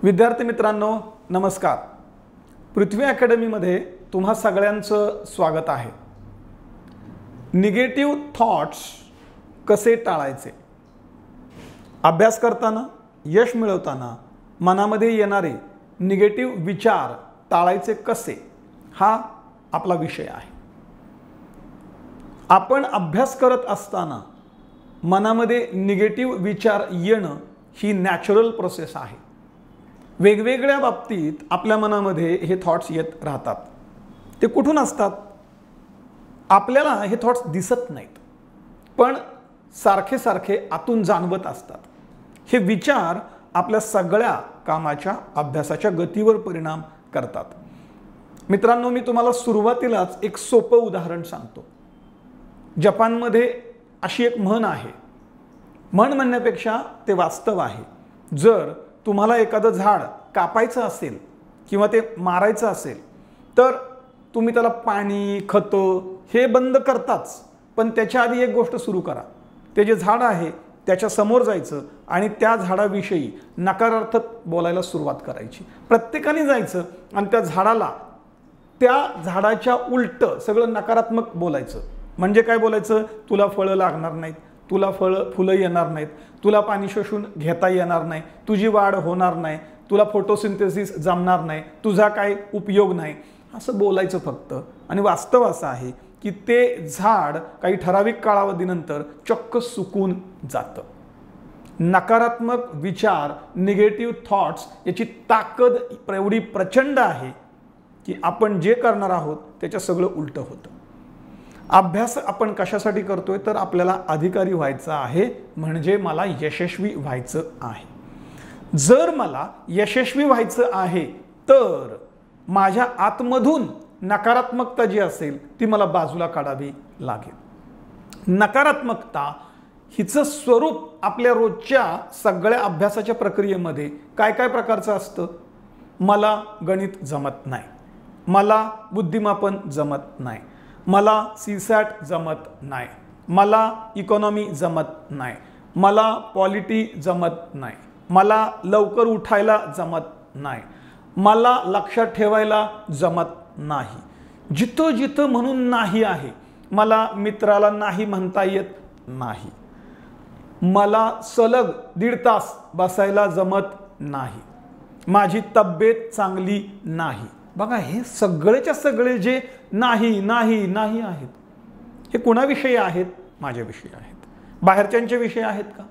विद्यार्थी मित्रांनो नमस्कार। पृथ्वी अकॅडमीमध्ये तुम्हा सगळ्यांचं स्वागत आहे। निगेटिव्ह थॉट्स कसे टाळायचे? अभ्यास करताना, यश मिळवताना मनामध्ये येणारे निगेटिव्ह विचार टाळायचे कसे, हा आपला विषय आहे। आपण अभ्यास करत असताना मनामध्ये निगेटिव्ह विचार येणं ही नॅचरल प्रोसेस आहे। वेगवेगळ्या बाबतीत आपल्या मनामध्ये हे थॉट्स येत राहतात। ते कुठून असतात? आपल्याला हे थॉट्स दिसत नाहीत, पण सारखे सारखे आतून जाणवत असतात। हे विचार आपल्या सगळ्या कामाच्या, अभ्यासाच्या गतीवर परिणाम करतात। मित्रांनो, मी तुम्हाला सुरुवातीलाच एक सोपं उदाहरण सांगतो। जपानमध्ये अशी एक म्हण आहे, म्हण म्हणण्यापेक्षा ते वास्तव आहे। जर तुम्हाला एखादं झाड कापायचं असेल किंवा ते मारायचं असेल तर तुम्ही त्याला पाणी, खतं हे बंद करताच, पण त्याच्या आधी एक गोष्ट सुरू करा। ते जे झाड आहे त्याच्या समोर जायचं आणि त्या झाडाविषयी नकारार्थक बोलायला सुरुवात करायची। प्रत्येकाने जायचं आणि त्या झाडाला, त्या झाडाच्या उलट सगळं नकारात्मक बोलायचं। म्हणजे काय बोलायचं? तुला फळं लागणार नाहीत, तुला फुलं येणार नाहीत, तुला पाणी शोषून घेता येणार नाही, तुझी वाढ होणार नाही, तुला फोटोसिंथेसिस जमणार नाही, तुझा काय उपयोग नाही, असं बोलायचं फक्त। आणि वास्तव असं आहे की ते झाड काही ठराविक कालावधीनंतर चक्क सुकून जातं। नकारात्मक विचार, निगेटिव्ह थॉट्स याची ताकद एवढी प्रचंड आहे की आपण जे करणार आहोत त्याच्या सगळं उलटं होतं। अभ्यास आपण कशासाठी करतोय? तर आपल्याला अधिकारी व्हायचं आहे, म्हणजे मला यशस्वी व्हायचं आहे। जर मला यशस्वी व्हायचं आहे तर माझ्या आतमधून नकारात्मकता जी असेल ती मला बाजूला काढावी लागेल। नकारात्मकता हिचं स्वरूप आपल्या रोजच्या सगळ्या अभ्यासाच्या प्रक्रियेमध्ये काय काय प्रकारचं असतं? मला गणित जमत नाही, मला बुद्धिमापन जमत नाही, मला सीसॅट जमत नाही, मला इकॉनॉमी जमत नाही, मला पॉलिटी जमत नाही, मला लवकर उठायला जमत नाही, मला लक्षात ठेवायला जमत नाही। जिथं जिथं म्हणून नाही आहे। मला मित्राला नाही म्हणता येत नाही, मला सलग 1.5 तास बसायला जमत नाही, माझी तब्येत चांगली नाही। बघा, हे सगळेच्या सगळे जे नाही नाही नाही आहेत, हे कोणाविषयी आहेत? माझ्याविषयी आहेत। बाहेरच्यांच्या विषयी आहेत का?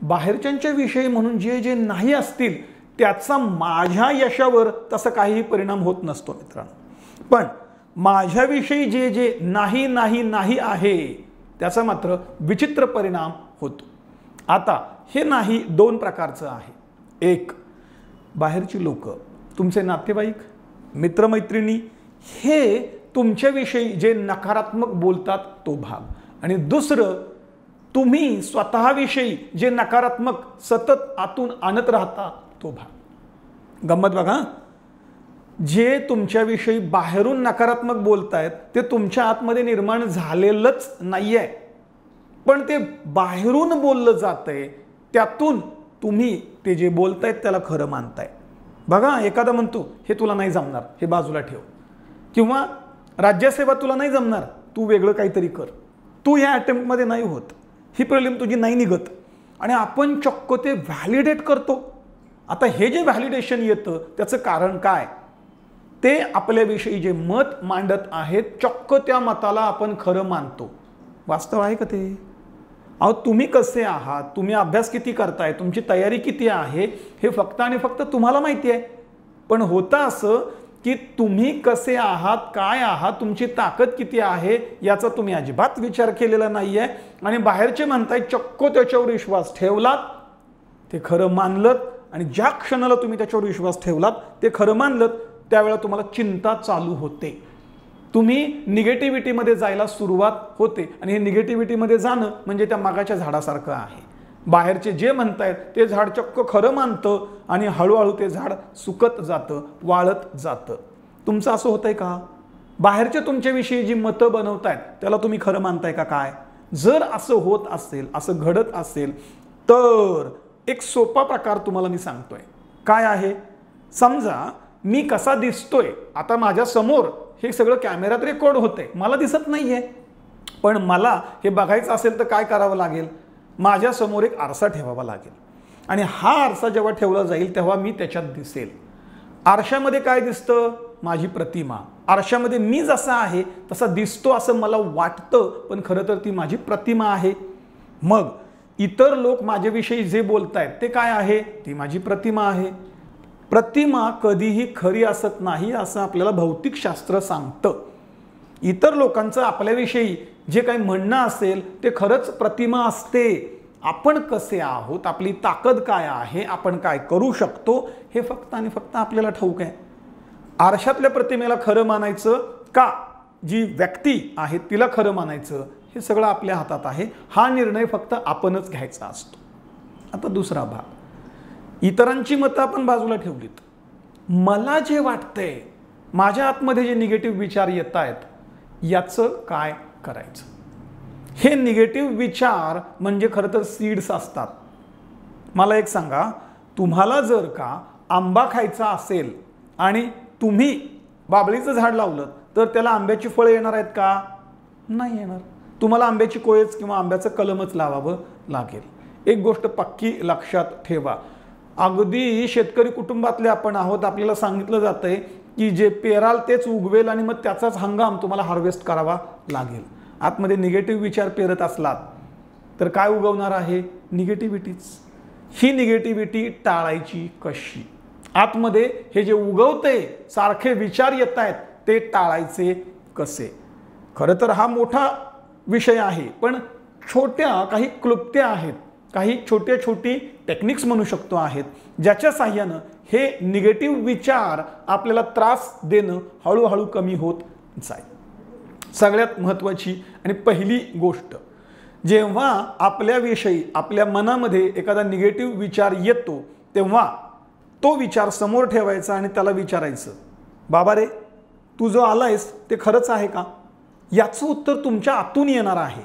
बाहेरच्यांच्या विषयी म्हणून जे जे नाही असतील त्याचा माझ्या यशावर तसा काही परिणाम होत नसतो मित्रांनो। पण माझ्याविषयी जे जे नाही नाही नाही आहे त्याचा मात्र विचित्र परिणाम होतो। आता हे नाही 2 प्रकारचं आहे। एक, बाहेरची लोक, तुमचे नातेवाईक, मित्रमैत्रिणी, हे तुमच्याविषयी जे नकारात्मक बोलतात तो भाग। आणि दुसरं, तुम्ही स्वतःविषयी जे नकारात्मक सतत आतून आणत राहता तो भाग। गंमत बघा, जे तुमच्याविषयी बाहेरून नकारात्मक बोलतायत ते तुमच्या आतमध्ये निर्माण झालेलंच नाहीये, पण ते बाहेरून बोललं जातंय, त्यातून तुम्ही ते जे बोलतायत त्याला खरं मानताय। बघा, एखादा म्हणतो हे तुला नाही जमणार, हे बाजूला ठेव, किंवा राज्यसेवा तुला नाही जमणार, तू वेगळं काहीतरी कर, तू ह्या अटेम्प्टमध्ये नाही होत, ही प्रिलिम तुझी नाही निघत, आणि आपण चक्क ते व्हॅलिडेट करतो। आता हे जे व्हॅलिडेशन येतं त्याचं कारण काय? ते आपल्याविषयी जे मत मांडत आहेत, चक्क त्या मताला आपण खरं मानतो। वास्तव आहे का ते? अहो, तुम्ही कसे आहात, तुम्ही अभ्यास किती करताय, तुमची तयारी किती आहे हे फक्त आणि फक्त तुम्हाला माहिती आहे। पण होतं असं की तुम्ही कसे आहात, काय आहात, तुमची ताकद किती आहे याचा तुम्ही अजिबात विचार केलेला नाहीये। आणि बाहेरचे म्हणताय, चक्क त्याच्यावर विश्वास ठेवलात, ते खरं मानलत, आणि ज्या क्षणाला तुम्ही त्याच्यावर विश्वास ठेवलात, ते खरं मानलत, त्यावेळेला तुम्हाला चिंता चालू होते। तुम्ही निगेटिव्हिटीमध्ये जायला सुरुवात होते, आणि हे निगेटिव्हिटीमध्ये जाणं म्हणजे त्या मागाच्या झाडासारखं आहे। बाहेरचे जे म्हणतायत ते झाड चक्क खरं मानतं आणि हळूहळू ते झाड सुकत जातं, वाळत जातं। तुमचं असं होतंय का? बाहेरचे तुमच्याविषयी जी मतं बनवतायत त्याला तुम्ही खरं मानताय का काय? जर असं होत असेल, असं घडत असेल, तर एक सोपा प्रकार तुम्हाला मी सांगतोय। काय आहे? समजा मी कसा दिसतोय, आता माझ्या समोर हे सगळं कॅमेऱ्यात रेकॉर्ड होतंय, मला दिसत नाहीये, पण मला हे बघायचं असेल तर काय करावं लागेल, माझ्या समोर एक आरसा ठेवावा लागेल आणि हा आरसा जेव्हा ठेवला जाईल तेव्हा मी त्याच्यात दिसेल. आरशामध्ये काय दिसतं, माझी प्रतिमा. आरशामध्ये मी जसा आहे तसा दिसतो असं मला वाटतं, पण खरं तर ती माझी प्रतिमा आहे. मग इतर लोक माझ्याविषयी जे बोलतायत ते काय आहे, ती माझी प्रतिमा आहे. प्रतिमा कधीही खरी असत नाही असं आपल्याला भौतिकशास्त्र सांगतं. इतर लोकांचं आपल्याविषयी जे काही म्हणणं असेल ते खरंच प्रतिमा असते. आपण कसे आहोत, आपली ताकद काय आहे, आपण काय करू शकतो हे फक्त आणि फक्त आपल्याला ठाऊक आहे. आरशातल्या प्रतिमेला खरं मानायचं का जी व्यक्ती आहे तिला खरं मानायचं, हे सगळं आपल्या हातात आहे. हा निर्णय फक्त आपणच घ्यायचा असतो. आता दुसरा भाग, इतरांची मतं आपण बाजूला ठेवलीत. मला जे वाटतंय, माझ्या आतमध्ये जे निगेटिव्ह विचार येत आहेत, याचं काय करायचं. हे निगेटिव्ह विचार म्हणजे खरं तर सीड्स असतात. मला एक सांगा, तुम्हाला जर का आंबा खायचा असेल आणि तुम्ही बाबळीचं झाड लावलं तर त्याला आंब्याची फळं येणार आहेत का, नाही येणार. तुम्हाला आंब्याची कोयच किंवा आंब्याचं कलमच लावावं लागेल. एक गोष्ट पक्की लक्षात ठेवा, अगदी शेतकरी कुटुंबातले आपण आहोत, आपल्याला सांगितलं जातंय की जे पेराल तेच उगवेल आणि मग त्याचाच हंगाम तुम्हाला हार्वेस्ट करावा लागेल. आतमध्ये निगेटिव्ह विचार पेरत असलात तर काय उगवणार आहे, निगेटिव्हिटीच. ही निगेटिव्हिटी टाळायची कशी, आतमध्ये हे जे उगवते सारखे विचार येत आहेत ते टाळायचे कसे. खरं तर हा मोठा विषय आहे, पण छोट्या काही क्लुप्त्या आहेत, काही छोटी टेक्निक्स म्हणू शकतो आहेत, ज्याच्या साहाय्यानं हे निगेटिव्ह विचार आपल्याला त्रास देणं हळूहळू कमी होत जाईल. सगळ्यात महत्त्वाची आणि पहिली गोष्ट, जेव्हा आपल्याविषयी आपल्या मनामध्ये एखादा निगेटिव्ह विचार येतो तेव्हा तो विचार समोर ठेवायचा आणि त्याला विचारायचं, बाबा रे, तू जो आलायस ते खरंच आहे का. याचं उत्तर तुमच्या आतून येणार आहे.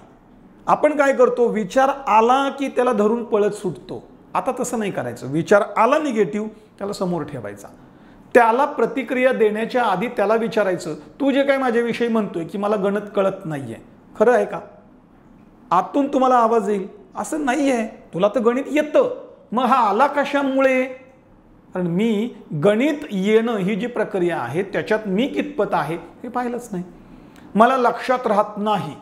आपण काय करतो, विचार आला की त्याला धरून पळत सुटतो. आता तसं नाही करायचं. विचार आला निगेटिव्ह, त्याला समोर ठेवायचा. त्याला प्रतिक्रिया देण्याच्या आधी त्याला विचारायचं, तू जे काय माझ्याविषयी म्हणतोय की मला गणित कळत नाहीये, खरं आहे का. आतून तुम्हाला आवाज येईल, असं नाहीये, तुला तर गणित येतं, मग हा आला कशामुळे. कारण मी गणित येणं ही जी प्रक्रिया आहे त्याच्यात मी कितपत आहे हे पाहिलंच नाही, मला लक्षात राहत नाही.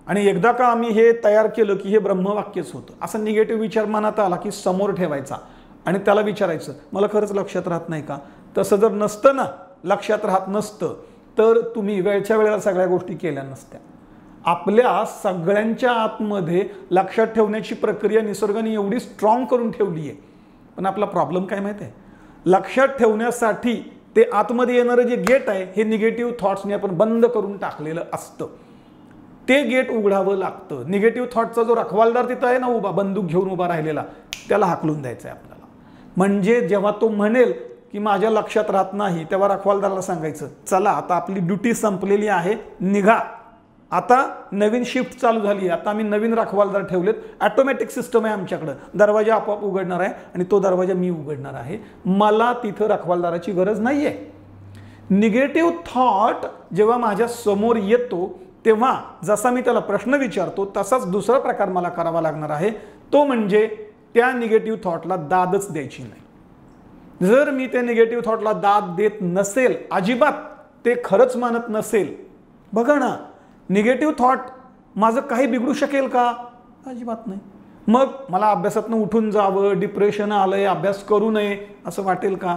आणि एकदा का आम्ही हे तयार केलं की हे ब्रह्मवाक्यच होतं, असा निगेटिव्ह विचार मनात आला की समोर ठेवायचा आणि त्याला विचारायचं, मला खरंच लक्षात राहत नाही का. तसं जर नसतं ना, लक्षात राहत नसतं, तर तुम्ही वेळच्या वेळेला सगळ्या गोष्टी केल्या नसत्या. आपल्या सगळ्यांच्या आतमध्ये लक्षात ठेवण्याची प्रक्रिया निसर्गाने एवढी स्ट्रॉंग करून ठेवली आहे. पण आपला प्रॉब्लेम काय माहिती आहे, लक्षात ठेवण्यासाठी ते आतमध्ये येणारं जे गेट आहे हे निगेटिव्ह थॉट्सने आपण बंद करून टाकलेलं असतं. ते गेट उघडावं लागतं. निगेटिव्ह थॉटचा जो रखवालदार तिथं आहे ना उभा, बंदूक घेऊन उभा राहिलेला, त्याला हाकलून द्यायचं आहे आपल्याला. म्हणजे जेव्हा तो म्हणेल की माझ्या लक्षात राहत नाही, तेव्हा रखवालदाराला सांगायचं, चला आता आपली ड्युटी संपलेली आहे, निघा, आता नवीन शिफ्ट चालू झाली आहे, आता आम्ही नवीन रखवालदार ठेवलेत, ऑटोमॅटिक सिस्टम आहे आमच्याकडं, दरवाजा आपोआप उघडणार आहे आणि तो दरवाजा मी उघडणार आहे, मला तिथं रखवालदाराची गरज नाही आहे. निगेटिव्ह थॉट जेव्हा माझ्या समोर येतो तेव्हा जसा मी त्याला प्रश्न विचारतो तसाच दुसरा प्रकार मला करावा लागणार आहे, तो म्हणजे त्या निगेटिव्ह थॉटला दादच द्यायची नाही. जर मी त्या निगेटिव्ह थॉटला दाद देत नसेल, अजिबात ते खरंच मानत नसेल, बघा ना, निगेटिव्ह थॉट माझं काही बिघडू शकेल का, अजिबात नाही. मग मला अभ्यासातनं उठून जावं, डिप्रेशन आलंय, अभ्यास करू नये असं वाटेल का,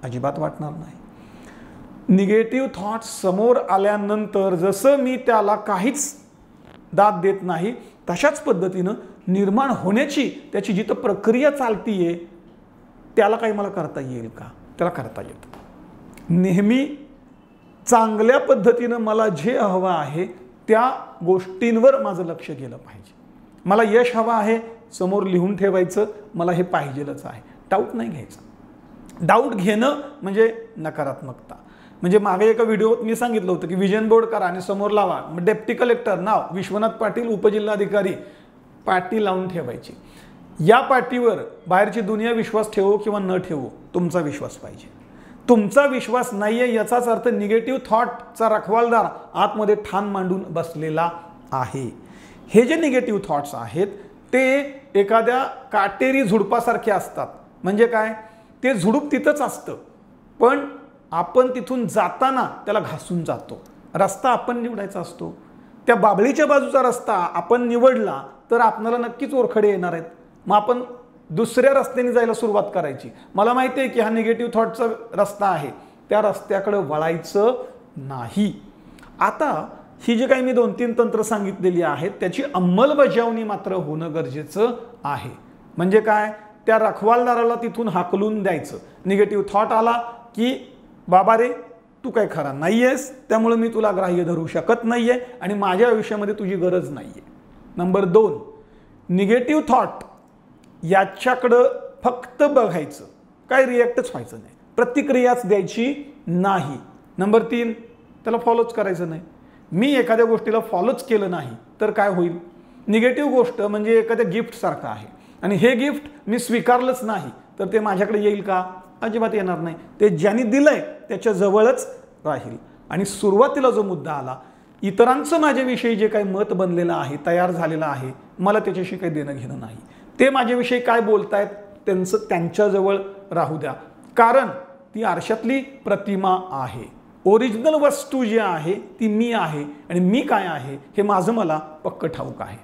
अजिबात वाटणार नाही. निगेटिव्ह थॉट समोर आल्यानंतर जसं मी त्याला काहीच दाद देत नाही, तशाच पद्धतीनं निर्माण होण्याची त्याची जिथं प्रक्रिया चालतीये त्याला काही मला करता येईल का, त्याला करता येतं. नेहमी चांगल्या पद्धतीनं मला जे हवं आहे त्या गोष्टींवर माझं लक्ष गेलं पाहिजे. मला यश हवं आहे, समोर लिहून ठेवायचं, मला हे पाहिजेलच आहे, डाऊट नाही घ्यायचा. डाऊट घेणं म्हणजे नकारात्मकता. म्हणजे मागे एका व्हिडिओत मी सांगितलं होतं की विजन बोर्ड करा आणि समोर लावा, डेप्टी कलेक्टर नाव विश्वनाथ पाटील, उपजिल्हाधिकारी, पाटी लावून ठेवायची. या पाटीवर बाहेरची दुनिया विश्वास ठेवो किंवा न ठेवो, तुमचा विश्वास पाहिजे. तुमचा विश्वास नाही आहे याचाच अर्थ निगेटिव्ह थॉटचा रखवालदार आतमध्ये ठाण मांडून बसलेला आहे. हे जे निगेटिव्ह थॉट्स आहेत ते एखाद्या काटेरी झुडपासारखे असतात. म्हणजे काय, ते झुडूप तिथंच असतं पण आपण तिथून जाताना त्याला घासून जातो. रस्ता आपण निवडायचा असतो. त्या बाभळीच्या बाजूचा रस्ता आपण निवडला तर आपल्याला नक्कीच ओरखडे येणार आहेत. मग आपण दुसऱ्या रस्त्याने जायला सुरुवात करायची. मला माहिती आहे की हा निगेटिव्ह थॉटचा रस्ता आहे, त्या रस्त्याकडे वळायचं नाही. आता ही जी काही मी 2-3 तंत्र सांगितलेली आहेत त्याची अंमलबजावणी मात्र होणं गरजेचं आहे. म्हणजे काय, त्या रखवालदाराला तिथून हाकलून द्यायचं. निगेटिव्ह थॉट आला की बाबा रे तू काय खरा नाही आहेस, त्यामुळे मी तुला ग्राह्य धरू शकत नाही आहे आणि माझ्या आयुष्यामध्ये तुझी गरज नाही आहे. नंबर 2, निगेटिव्ह थॉट याच्याकडं फक्त बघायचं, काय रिॲक्टच व्हायचं नाही, प्रतिक्रियाच द्यायची नाही. नंबर 3, त्याला फॉलोच करायचं नाही. मी एखाद्या गोष्टीला फॉलोच केलं नाही तर काय होईल, निगेटिव्ह गोष्ट म्हणजे एखाद्या गिफ्टसारखं आहे आणि हे गिफ्ट मी स्वीकारलंच नाही तर ते माझ्याकडे येईल का, अजिबात येणार नाही. ते ज्यांनी दिलंय त्याच्या जवळच राहील. आणि सुरुवातीला जो मुद्दा आला, इतरांचं माझ्याविषयी जे काही मत बनलेलं आहे, तयार झालेलं आहे, मला त्याच्याशी काही देणं घेणं नाही. ते माझ्याविषयी काय बोलतायत त्यांचं त्यांच्याजवळ राहू द्या, कारण ती आरशातली प्रतिमा आहे. ओरिजिनल वस्तू जी आहे ती मी आहे आणि मी काय आहे हे माझं मला पक्क ठाऊक आहे.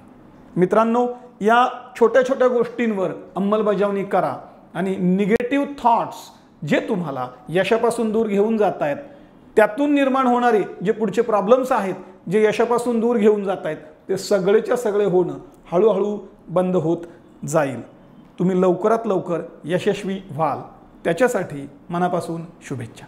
मित्रांनो, या छोट्या छोट्या गोष्टींवर अंमलबजावणी करा आणि निगेटिव्ह थॉट्स जे तुम्हाला यशापासून दूर घेऊन जात आहेत, त्यातून निर्माण होणारे जे पुढचे प्रॉब्लेम्स आहेत, जे यशापासून दूर घेऊन जात आहेत, ते सगळेच्या सगळे होणं हळूहळू बंद होत जाईल. तुम्ही लवकरात लवकर यशस्वी व्हाल त्याच्यासाठी मनापासून शुभेच्छा.